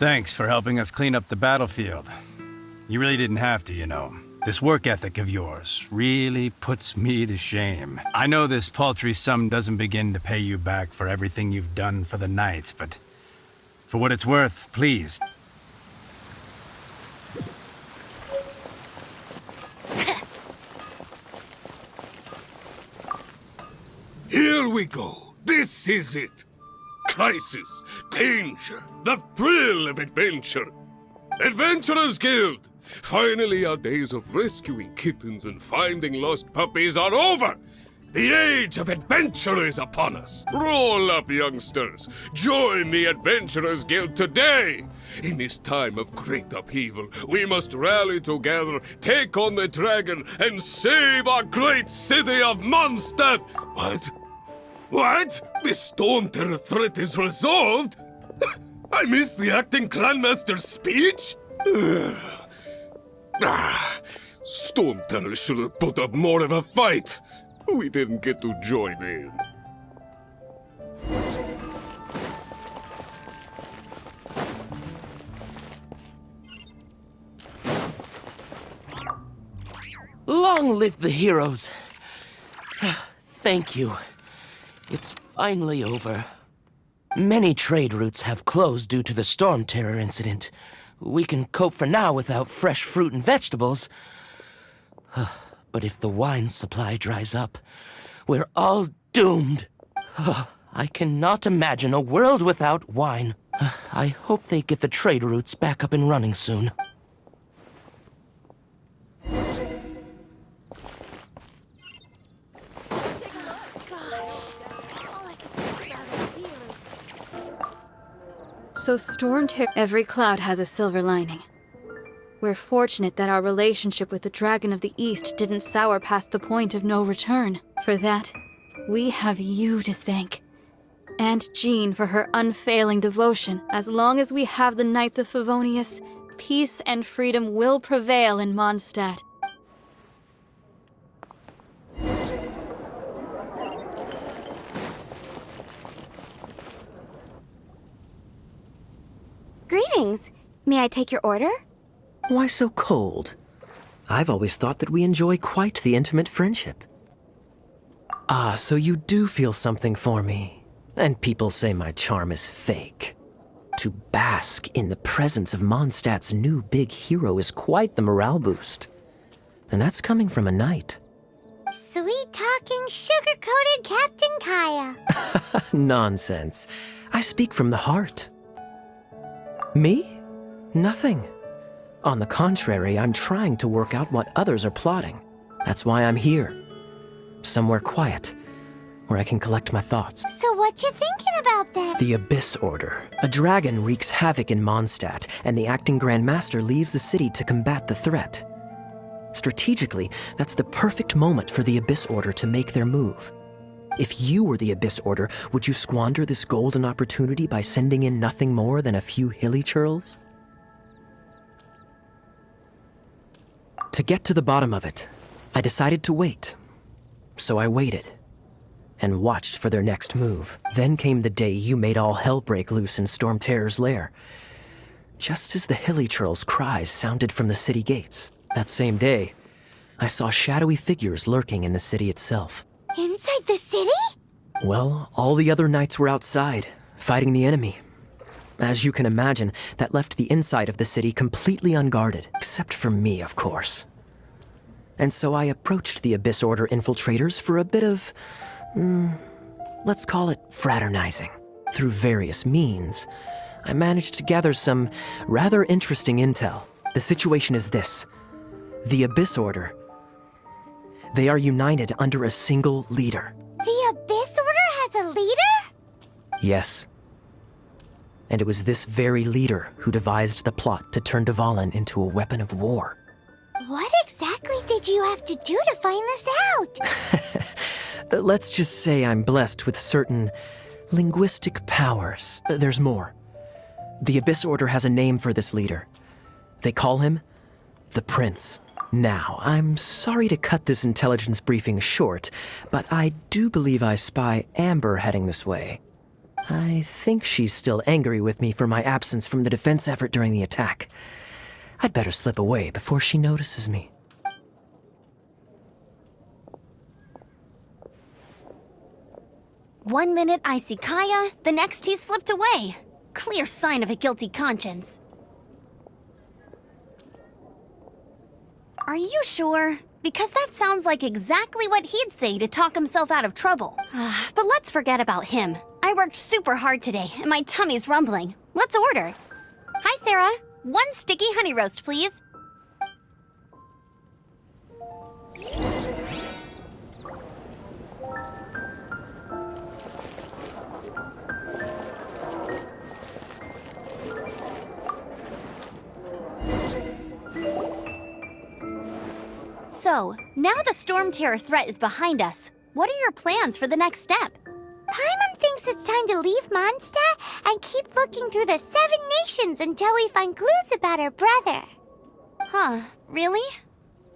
Thanks for helping us clean up the battlefield. You really didn't have to, you know. This work ethic of yours really puts me to shame. I know this paltry sum doesn't begin to pay you back for everything you've done for the Knights, but for what it's worth, please. Here we go. This is it. Crisis, danger, the thrill of adventure. Adventurers Guild! Finally, our days of rescuing kittens and finding lost puppies are over! The age of adventure is upon us! Roll up, youngsters! Join the Adventurers Guild today! In this time of great upheaval, we must rally together, take on the dragon, and save our great city of Mondstadt! What? What? The Storm Terror threat is resolved? I missed the acting Clanmaster's speech? Storm Terror should have put up more of a fight. We didn't get to join in. Long live the heroes. Thank you. It's finally over. Many trade routes have closed due to the Storm Terror incident. We can cope for now without fresh fruit and vegetables. But if the wine supply dries up, we're all doomed. I cannot imagine a world without wine. I hope they get the trade routes back up and running soon. So every cloud has a silver lining. We're fortunate that our relationship with the Dragon of the East didn't sour past the point of no return. For that, we have you to thank. And Jean for her unfailing devotion. As long as we have the Knights of Favonius, peace and freedom will prevail in Mondstadt. Greetings. May I take your order? Why so cold? I've always thought that we enjoy quite the intimate friendship. Ah, so you do feel something for me. And people say my charm is fake. To bask in the presence of Mondstadt's new big hero is quite the morale boost. And that's coming from a knight. Sweet-talking, sugar-coated Captain Kaeya. Nonsense. I speak from the heart. Me? Nothing. On the contrary, I'm trying to work out what others are plotting. That's why I'm here. Somewhere quiet, where I can collect my thoughts. So what you thinking about then? The Abyss Order. A dragon wreaks havoc in Mondstadt, and the acting Grand Master leaves the city to combat the threat. Strategically, that's the perfect moment for the Abyss Order to make their move. If you were the Abyss Order, would you squander this golden opportunity by sending in nothing more than a few hilichurls? To get to the bottom of it, I decided to wait. So I waited, and watched for their next move. Then came the day you made all hell break loose in Storm Terror's lair. Just as the hilichurls' cries sounded from the city gates. That same day, I saw shadowy figures lurking in the city itself. Inside the city? Well, all the other knights were outside, fighting the enemy. As you can imagine, that left the inside of the city completely unguarded, except for me, of course. And so I approached the Abyss Order infiltrators for a bit of, let's call it fraternizing. Through various means, I managed to gather some rather interesting intel. The situation is this. The Abyss Order, they are united under a single leader. The Abyss Order has a leader? Yes. And it was this very leader who devised the plot to turn Dvalin into a weapon of war. What exactly did you have to do to find this out? Let's just say I'm blessed with certain linguistic powers. There's more. The Abyss Order has a name for this leader. They call him the Prince. Now, I'm sorry to cut this intelligence briefing short, but I do believe I spy Amber heading this way. I think she's still angry with me for my absence from the defense effort during the attack. I'd better slip away before she notices me. One minute I see Kaeya, the next he's slipped away. Clear sign of a guilty conscience. Are you sure? Because that sounds like exactly what he'd say to talk himself out of trouble. But let's forget about him. I worked super hard today, and my tummy's rumbling. Let's order. Hi, Sarah. 1 sticky honey roast, please. So, now the Storm Terror threat is behind us. What are your plans for the next step? Paimon thinks it's time to leave Mondstadt and keep looking through the 7 nations until we find clues about her brother. Huh, really?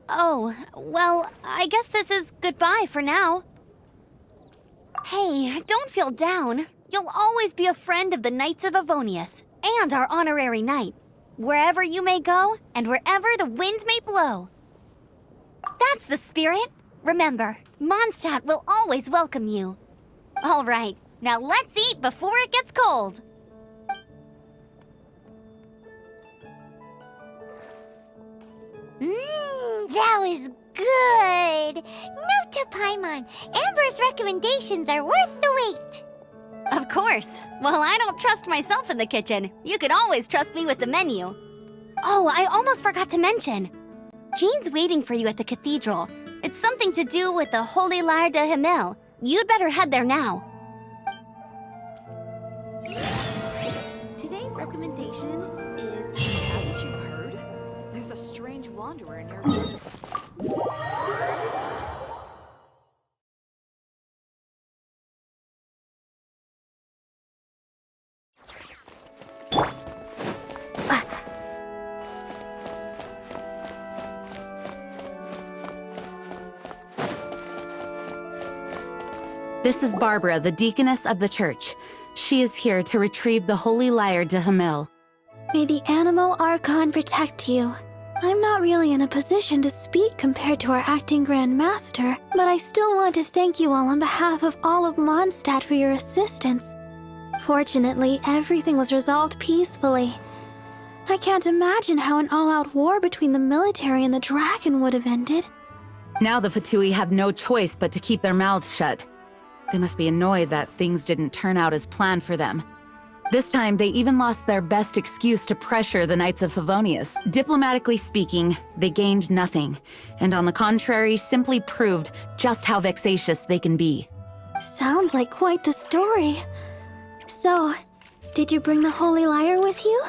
Oh, well, I guess this is goodbye for now. Hey, don't feel down. You'll always be a friend of the Knights of Avonius, and our honorary knight. Wherever you may go, and wherever the wind may blow. That's the spirit. Remember, Mondstadt will always welcome you. All right, now let's eat before it gets cold. That was good. Note to Paimon, Amber's recommendations are worth the wait. Of course. Well, I don't trust myself in the kitchen. You can always trust me with the menu. Oh, I almost forgot to mention. Jean's waiting for you at the Cathedral. It's something to do with the Holy Lyre de Himmel. You'd better head there now. Today's recommendation is, haven't you heard? There's a strange wanderer near. This is Barbara, the deaconess of the church. She is here to retrieve the Holy Lyre de Himmel. May the Animo Archon protect you. I'm not really in a position to speak compared to our acting Grand Master, but I still want to thank you all on behalf of all of Mondstadt for your assistance. Fortunately, everything was resolved peacefully. I can't imagine how an all-out war between the military and the dragon would have ended. Now the Fatui have no choice but to keep their mouths shut. They must be annoyed that things didn't turn out as planned for them. This time, they even lost their best excuse to pressure the Knights of Favonius. Diplomatically speaking, they gained nothing, and on the contrary, simply proved just how vexatious they can be. Sounds like quite the story. So, did you bring the Holy Lyre with you?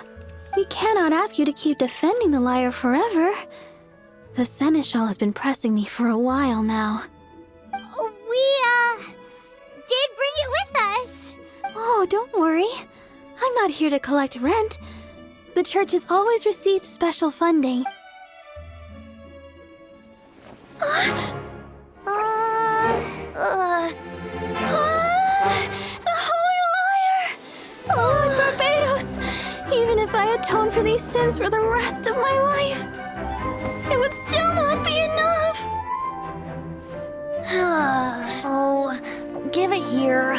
We cannot ask you to keep defending the Lyre forever. The Seneschal has been pressing me for a while now. We, did bring it with us. Oh, don't worry. I'm not here to collect rent. The church has always received special funding. The Holy Lyre! Lord Barbados! Even if I atone for these sins for the rest of my life, it would still not be enough. Oh, give it here.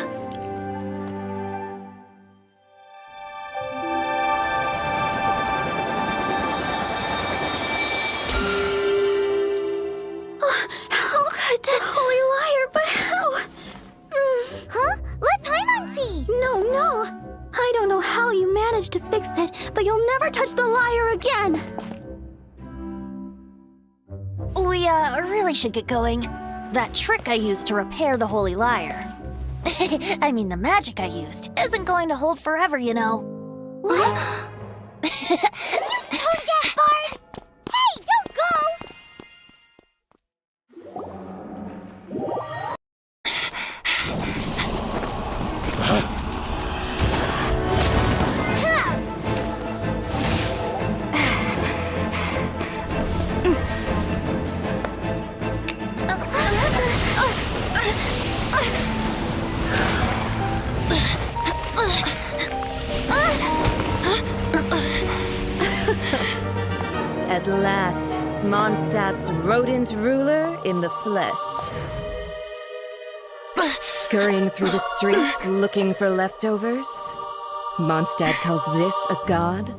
How could this Holy Lyre, but how? Huh? Let Paimon see. No. I don't know how you managed to fix it, but you'll never touch the lyre again. We, really should get going. That trick I used to repair the Holy Lyre. I mean, the magic I used isn't going to hold forever, you know. What? You tone-deaf bard! Hey, don't go! At last, Mondstadt's rodent ruler in the flesh. Scurrying through the streets looking for leftovers? Mondstadt calls this a god?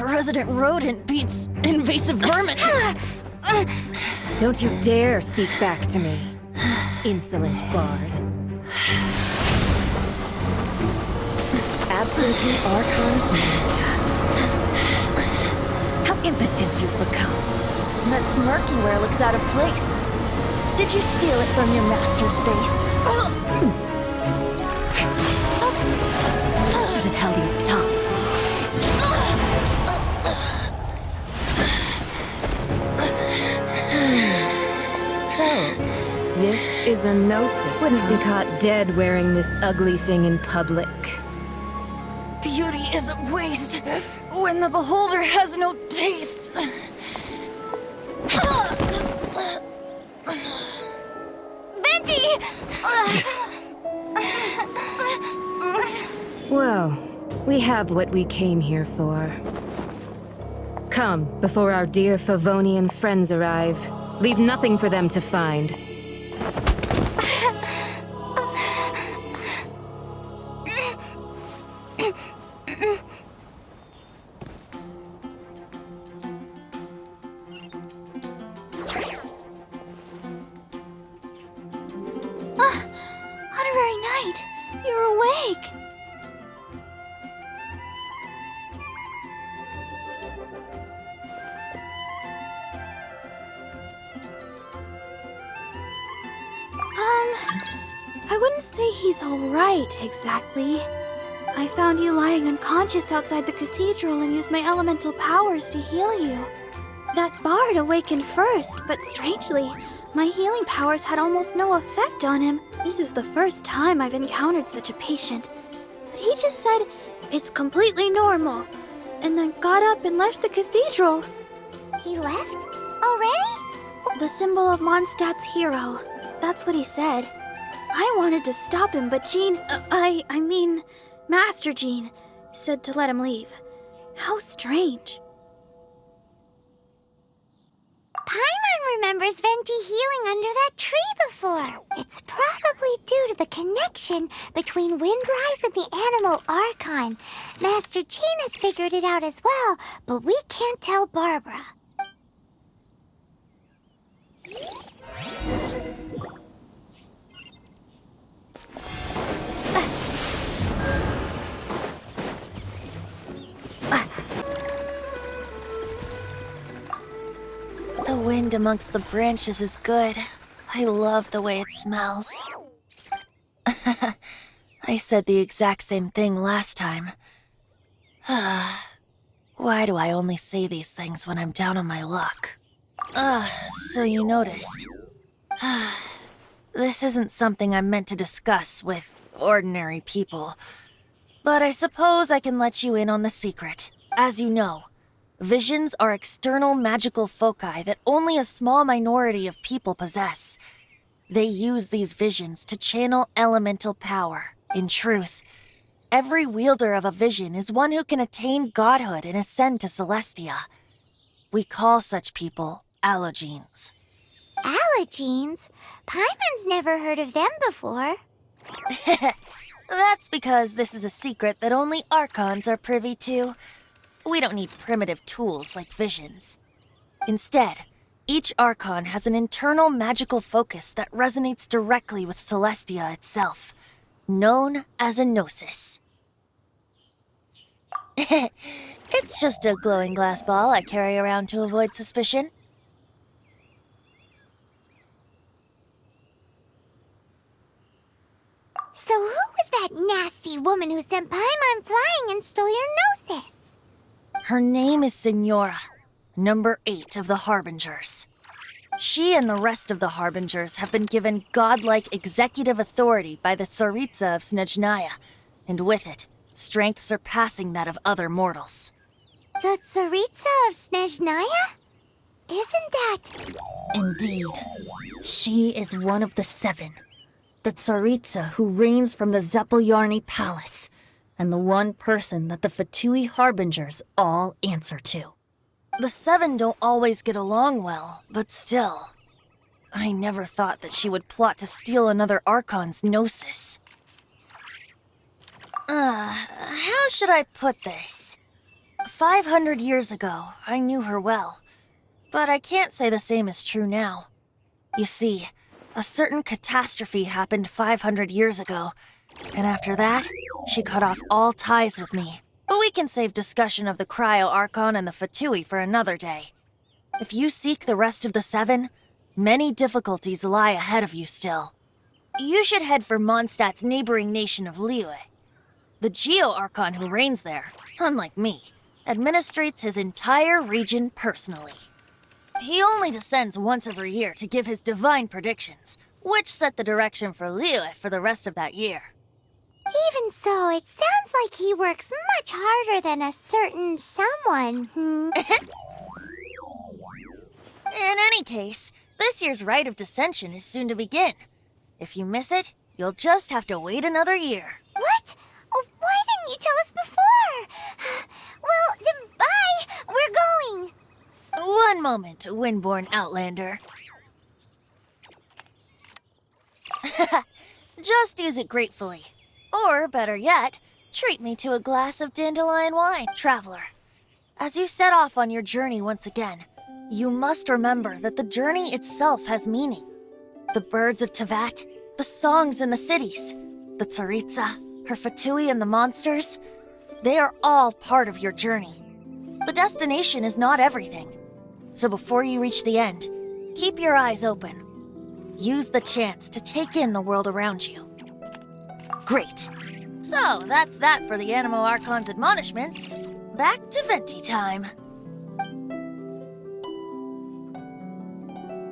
Resident rodent beats invasive vermin. Don't you dare speak back to me, insolent bard. Absentee Arcon of Mondstadt. How impotent you've become. That smirk you wear looks out of place. Did you steal it from your master's face? Should have held your tongue. So, this is a Gnosis. Wouldn't be caught dead wearing this ugly thing in public. Beauty is a waste when the beholder has no taste. Venti! Well, we have what we came here for. Come, before our dear Favonian friends arrive. Leave nothing for them to find. Honorary Knight, you're awake. I wouldn't say he's alright, exactly. I found you lying unconscious outside the cathedral and used my elemental powers to heal you. That bard awakened first, but strangely, my healing powers had almost no effect on him. This is the first time I've encountered such a patient. But he just said, it's completely normal, and then got up and left the cathedral. He left? Already? The symbol of Mondstadt's hero. That's what he said. I wanted to stop him, but I mean, Master Jean, said to let him leave. How strange. Paimon remembers Venti healing under that tree before. It's probably due to the connection between Windrise and the animal Archon. Master Jean has figured it out as well, but we can't tell Barbara. The wind amongst the branches is good. I love the way it smells. I said the exact same thing last time. Why do I only say these things when I'm down on my luck? So you noticed. This isn't something I'm meant to discuss with ordinary people. But I suppose I can let you in on the secret. As you know, visions are external magical foci that only a small minority of people possess. They use these visions to channel elemental power. In truth, every wielder of a vision is one who can attain godhood and ascend to Celestia. We call such people allogenes. Allogenes? Paimon's never heard of them before. That's because this is a secret that only Archons are privy to. We don't need primitive tools like visions. Instead, each Archon has an internal magical focus that resonates directly with Celestia itself, known as a Gnosis. It's just a glowing glass ball I carry around to avoid suspicion. So who was that nasty woman who sent Paimon flying and stole your Gnosis? Her name is Signora, number 8 of the Harbingers. She and the rest of the Harbingers have been given godlike executive authority by the Tsaritsa of Snezhnaya, and with it, strength surpassing that of other mortals. The Tsaritsa of Snezhnaya? Isn't that... Indeed. She is one of the 7. The Tsaritsa who reigns from the Zeppeljärni Palace, and the one person that the Fatui Harbingers all answer to. The seven don't always get along well, but still. I never thought that she would plot to steal another Archon's Gnosis. How should I put this? 500 years ago, I knew her well. But I can't say the same is true now. You see, a certain catastrophe happened 500 years ago, and after that, she cut off all ties with me. But we can save discussion of the Cryo Archon and the Fatui for another day. If you seek the rest of the seven, many difficulties lie ahead of you still. You should head for Mondstadt's neighboring nation of Liyue. The Geo Archon who reigns there, unlike me, administrates his entire region personally. He only descends once every year to give his divine predictions, which set the direction for Liyue for the rest of that year. Even so, it sounds like he works much harder than a certain someone. In any case, this year's Rite of Descension is soon to begin. If you miss it, you'll just have to wait another year. What? Oh, why didn't you tell us before? Well, then bye! We're going! One moment, Windborn Outlander. Just use it gratefully. Or, better yet, treat me to a glass of dandelion wine, traveler. As you set off on your journey once again, you must remember that the journey itself has meaning. The birds of Tevat, the songs in the cities, the Tsaritsa, her Fatui and the monsters, they are all part of your journey. The destination is not everything. So before you reach the end, keep your eyes open. Use the chance to take in the world around you. Great. So, that's that for the Animo Archon's admonishments. Back to Venti time.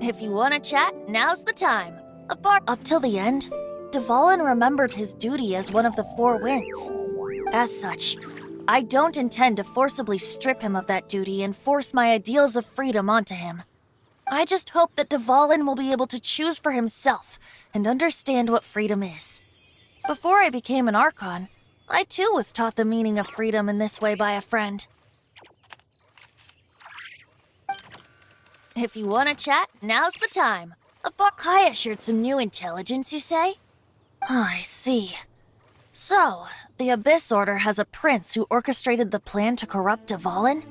If you want to chat, now's the time. Up till the end, Dvalin remembered his duty as one of the Four Winds. As such, I don't intend to forcibly strip him of that duty and force my ideals of freedom onto him. I just hope that Dvalin will be able to choose for himself and understand what freedom is. Before I became an Archon, I too was taught the meaning of freedom in this way by a friend. If you want to chat, now's the time. Kaeya shared some new intelligence, you say? Oh, I see. So, the Abyss Order has a prince who orchestrated the plan to corrupt Dvalin?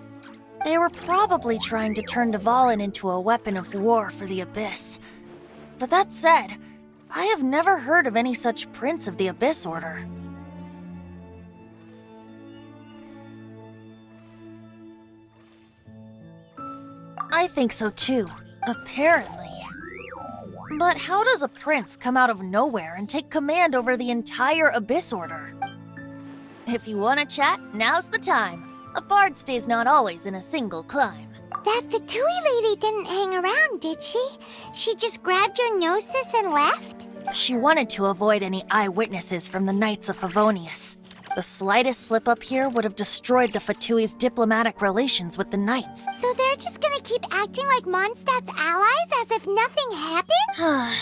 They were probably trying to turn Dvalin into a weapon of war for the Abyss. But that said, I have never heard of any such prince of the Abyss Order. I think so too, apparently. But how does a prince come out of nowhere and take command over the entire Abyss Order? If you want to chat, now's the time. A bard stays not always in a single climb. That Fatui lady didn't hang around, did she? She just grabbed your Gnosis and left? She wanted to avoid any eyewitnesses from the Knights of Favonius. The slightest slip-up here would have destroyed the Fatui's diplomatic relations with the Knights. So they're just gonna keep acting like Mondstadt's allies as if nothing happened?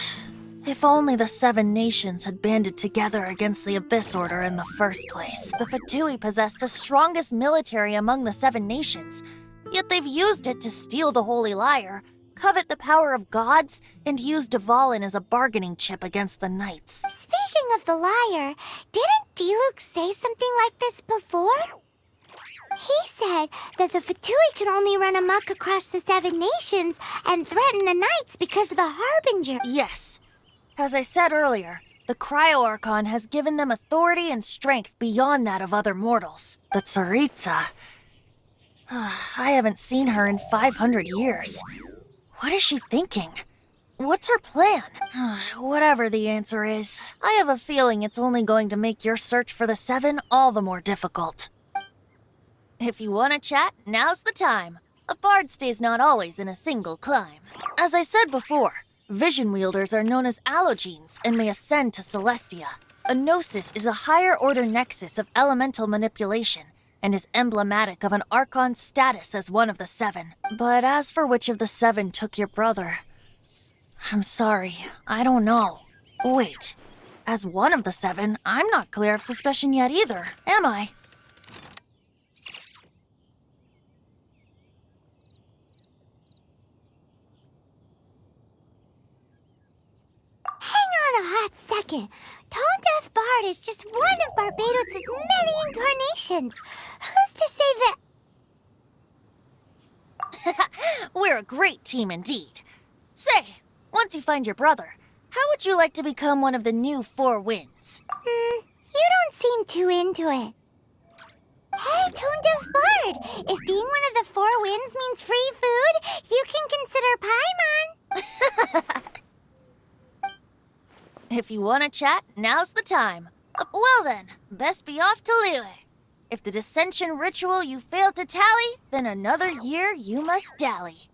If only the Seven Nations had banded together against the Abyss Order in the first place. The Fatui possess the strongest military among the Seven Nations, yet they've used it to steal the Holy Lyre, covet the power of gods, and use Dvalin as a bargaining chip against the Knights. Speaking of the lyre, didn't Diluc say something like this before? He said that the Fatui could only run amok across the Seven Nations and threaten the Knights because of the Harbinger. Yes. As I said earlier, the Cryo Archon has given them authority and strength beyond that of other mortals. The Tsaritsa. I haven't seen her in 500 years. What is she thinking? What's her plan? Whatever the answer is, I have a feeling it's only going to make your search for the Seven all the more difficult. If you want to chat, now's the time. A bard stays not always in a single climb. As I said before, vision wielders are known as allogenes and may ascend to Celestia. A gnosis is a higher-order nexus of elemental manipulation and is emblematic of an Archon's status as one of the Seven. But as for which of the Seven took your brother, I'm sorry, I don't know. Wait, as one of the Seven, I'm not clear of suspicion yet either, am I? that second. Tone Deaf Bard is just one of Barbados' many incarnations. Who's to say that... We're a great team indeed. Say, once you find your brother, how would you like to become one of the new Four Winds? You don't seem too into it. Hey, Tone Deaf Bard! If being one of the Four Winds means free food, you can consider Paimon. If you want to chat, now's the time. Well then, best be off to Liyue. If the dissension ritual you failed to tally, then another year you must dally.